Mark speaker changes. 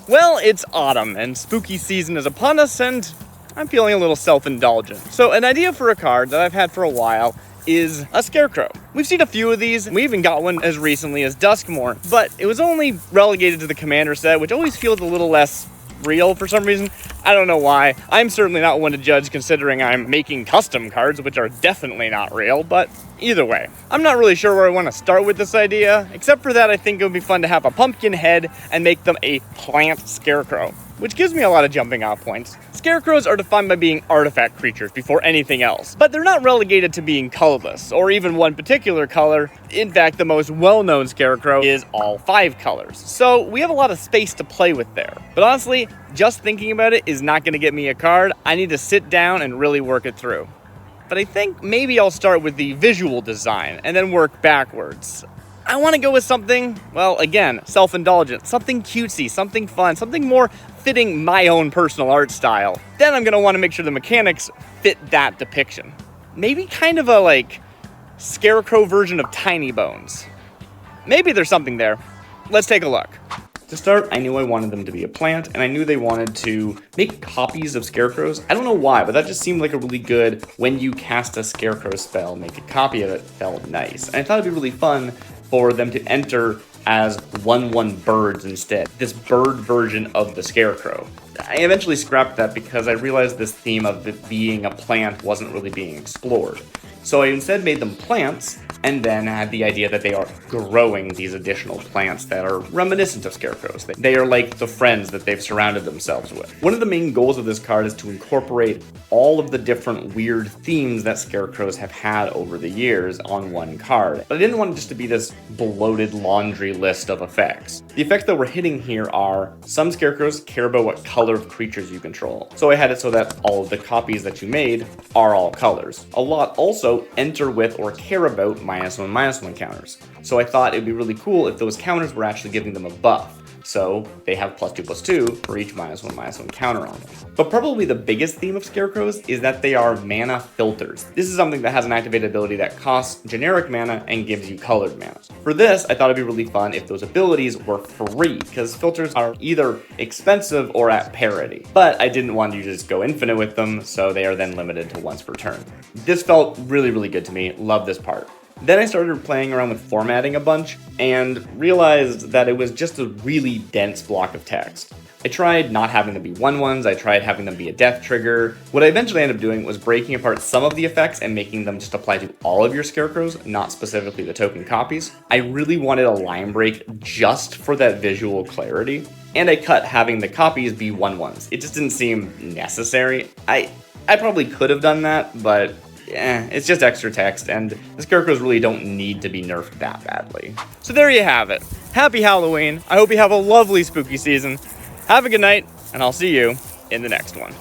Speaker 1: Well, it's autumn, and spooky season is upon us, and I'm feeling a little self-indulgent. So an idea for a card that I've had for a while is a Scarecrow. We've seen a few of these, and we even got one as recently as Duskmore, but it was only relegated to the Commander set, which always feels a little less real for some reason. I don't know why. I'm certainly not one to judge, considering I'm making custom cards, which are definitely not real, but either way. I'm not really sure where I want to start with this idea, except for that I think it would be fun to have a pumpkin head and make them a plant Scarecrow, which gives me a lot of jumping off points. Scarecrows are defined by being artifact creatures before anything else, but they're not relegated to being colorless, or even one particular color. In fact, the most well-known Scarecrow is all 5 colors, so we have a lot of space to play with there. But honestly, just thinking about it is not going to get me a card. I need to sit down and really work it through. But I think maybe I'll start with the visual design and then work backwards. I want to go with something, well, again, self-indulgent, something cutesy, something fun, something more fitting my own personal art style. Then I'm going to want to make sure the mechanics fit that depiction. Maybe kind of a, Scarecrow version of Tiny Bones. Maybe there's something there. Let's take a look. To start, I knew I wanted them to be a plant, and I knew they wanted to make copies of Scarecrows. I don't know why, but that just seemed like a really good, when you cast a Scarecrow spell, make a copy of it, felt nice. And I thought it'd be really fun for them to enter as 1/1 birds instead. This bird version of the Scarecrow. I eventually scrapped that because I realized this theme of it being a plant wasn't really being explored. So I instead made them plants, and then had the idea that they are growing these additional plants that are reminiscent of Scarecrows. They are like the friends that they've surrounded themselves with. One of the main goals of this card is to incorporate all of the different weird themes that Scarecrows have had over the years on one card. But I didn't want it just to be this bloated laundry list of effects. The effects that we're hitting here are, some Scarecrows care about what color of creatures you control. So I had it so that all of the copies that you made are all colors. A lot also enter with or care about -1/-1 counters. So I thought it'd be really cool if those counters were actually giving them a buff. So they have +2/+2 for each -1/-1 counter on them. But probably the biggest theme of Scarecrows is that they are mana filters. This is something that has an activated ability that costs generic mana and gives you colored mana. For this, I thought it'd be really fun if those abilities were free, because filters are either expensive or at parity. But I didn't want you to just go infinite with them, so they are then limited to once per turn. This felt really, really good to me. Love this part. Then I started playing around with formatting a bunch and realized that it was just a really dense block of text. I tried not having them be 1/1s, I tried having them be a death trigger. What I eventually ended up doing was breaking apart some of the effects and making them just apply to all of your Scarecrows, not specifically the token copies. I really wanted a line break just for that visual clarity, and I cut having the copies be 1/1s. It just didn't seem necessary. I probably could have done that, but it's just extra text, and the Scarecrows really don't need to be nerfed that badly. So there you have it. Happy Halloween. I hope you have a lovely spooky season. Have a good night, and I'll see you in the next one.